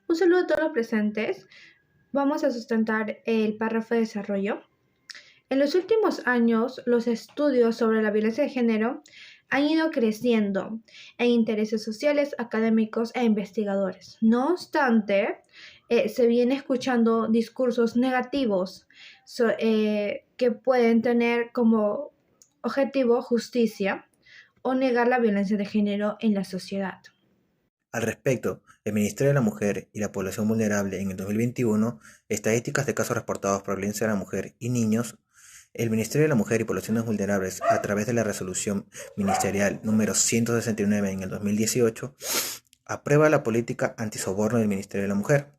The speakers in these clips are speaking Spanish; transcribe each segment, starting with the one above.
Un saludo a todos los presentes. Vamos a sustentar el párrafo de desarrollo. En los últimos años, los estudios sobre la violencia de género han ido creciendo en intereses sociales, académicos e investigadores. No obstante, se viene escuchando discursos negativos que pueden tener como objetivo justicia o negar la violencia de género en la sociedad. Al respecto, el Ministerio de la Mujer y la Población Vulnerable en el 2021, estadísticas de casos reportados por violencia a la mujer y niños, el Ministerio de la Mujer y Poblaciones Vulnerables, a través de la resolución ministerial número 169 en el 2018, aprueba la política antisoborno del Ministerio de la Mujer,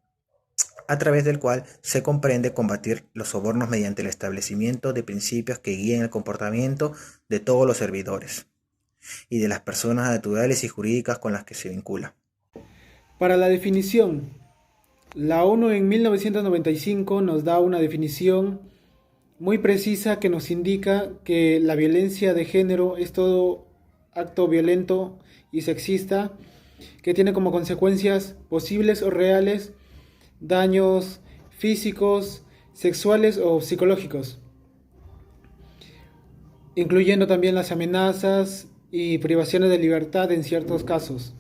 a través del cual se comprende combatir los sobornos mediante el establecimiento de principios que guíen el comportamiento de todos los servidores y de las personas naturales y jurídicas con las que se vincula. Para la definición, la ONU en 1995 nos da una definición muy precisa que nos indica que la violencia de género es todo acto violento y sexista que tiene como consecuencias posibles o reales daños físicos, sexuales o psicológicos, incluyendo también las amenazas y privaciones de libertad en ciertos casos.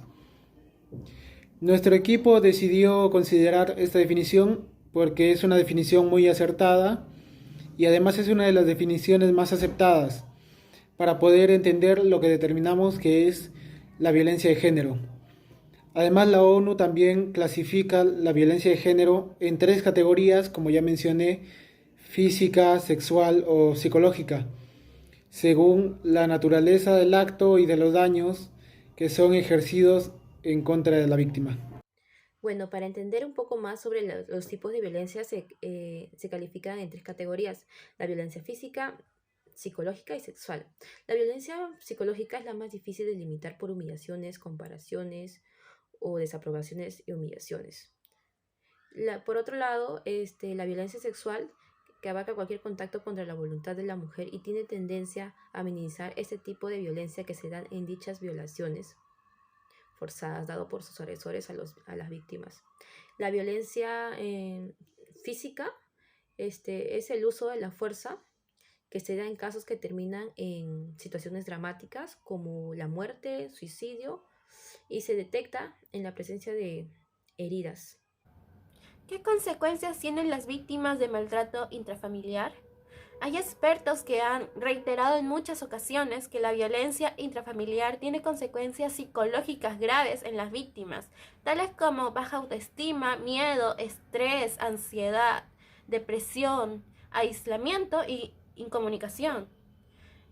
Nuestro equipo decidió considerar esta definición porque es una definición muy acertada y además es una de las definiciones más aceptadas para poder entender lo que determinamos que es la violencia de género. Además, la ONU también clasifica la violencia de género en tres categorías, como ya mencioné: física, sexual o psicológica, según la naturaleza del acto y de los daños que son ejercidos en contra de la víctima. Bueno, para entender un poco más sobre los tipos de violencia se califican en tres categorías: la violencia física, psicológica y sexual. La violencia psicológica es la más difícil de limitar por humillaciones, comparaciones o desaprobaciones y humillaciones. Por otro lado, la violencia sexual, que abarca cualquier contacto contra la voluntad de la mujer y tiene tendencia a minimizar este tipo de violencia que se dan en dichas violaciones forzadas dado por sus agresores a las víctimas. La violencia física es el uso de la fuerza que se da en casos que terminan en situaciones dramáticas como la muerte, suicidio, y se detecta en la presencia de heridas. ¿Qué consecuencias tienen las víctimas de maltrato intrafamiliar? Hay expertos que han reiterado en muchas ocasiones que la violencia intrafamiliar tiene consecuencias psicológicas graves en las víctimas, tales como baja autoestima, miedo, estrés, ansiedad, depresión, aislamiento y incomunicación.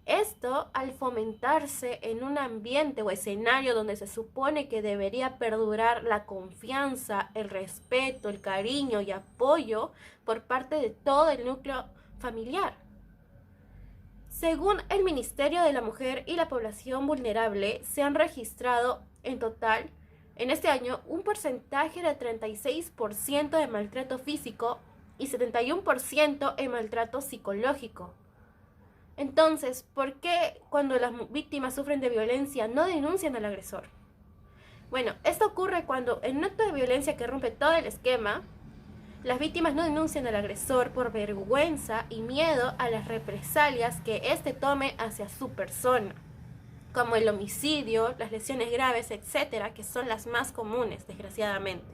Esto al fomentarse en un ambiente o escenario donde se supone que debería perdurar la confianza, el respeto, el cariño y apoyo por parte de todo el núcleo familiar. Según el Ministerio de la Mujer y la Población Vulnerable, se han registrado en total en este año un porcentaje de 36% de maltrato físico y 71% en maltrato psicológico. Entonces, ¿por qué cuando las víctimas sufren de violencia no denuncian al agresor? Bueno, esto ocurre cuando en un acto de violencia que rompe todo el esquema, las víctimas no denuncian al agresor por vergüenza y miedo a las represalias que éste tome hacia su persona, como el homicidio, las lesiones graves, etcétera, que son las más comunes, desgraciadamente.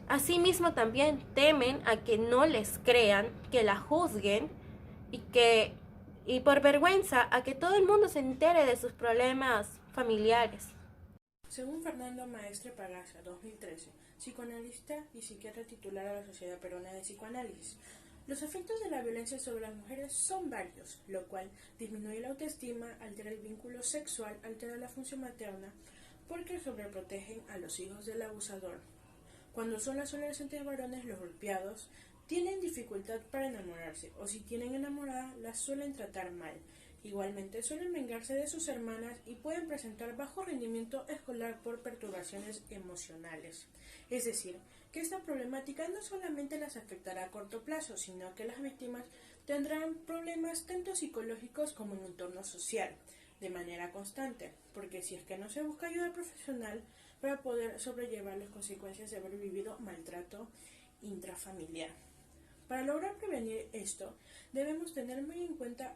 Asimismo, también temen a que no les crean, que la juzguen y por vergüenza a que todo el mundo se entere de sus problemas familiares. Según Fernando Maestre Pagaza, 2013, psicoanalista y psiquiatra titular de la Sociedad Peruana de Psicoanálisis, los efectos de la violencia sobre las mujeres son varios, lo cual disminuye la autoestima, altera el vínculo sexual, altera la función materna, porque sobreprotegen a los hijos del abusador. Cuando son los adolescentes varones los golpeados, tienen dificultad para enamorarse, o si tienen enamorada, las suelen tratar mal. Igualmente suelen vengarse de sus hermanas y pueden presentar bajo rendimiento escolar por perturbaciones emocionales. Es decir, que esta problemática no solamente las afectará a corto plazo, sino que las víctimas tendrán problemas tanto psicológicos como en un entorno social, de manera constante, porque si es que no se busca ayuda profesional, para poder sobrellevar las consecuencias de haber vivido maltrato intrafamiliar. Para lograr prevenir esto, debemos tener muy en cuenta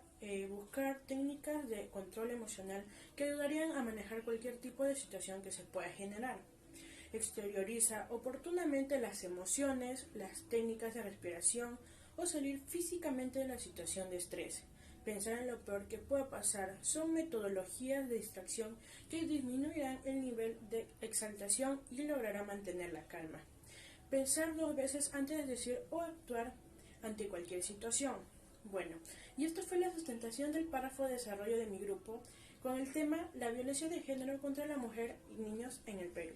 buscar técnicas de control emocional que ayudarían a manejar cualquier tipo de situación que se pueda generar. Exterioriza oportunamente las emociones, las técnicas de respiración o salir físicamente de la situación de estrés. Pensar en lo peor que pueda pasar son metodologías de distracción que disminuirán el nivel de exaltación y lograrán mantener la calma. Pensar 2 veces antes de decir o actuar ante cualquier situación. Bueno, y esto fue la sustentación del párrafo de desarrollo de mi grupo con el tema la violencia de género contra la mujer y niños en el Perú.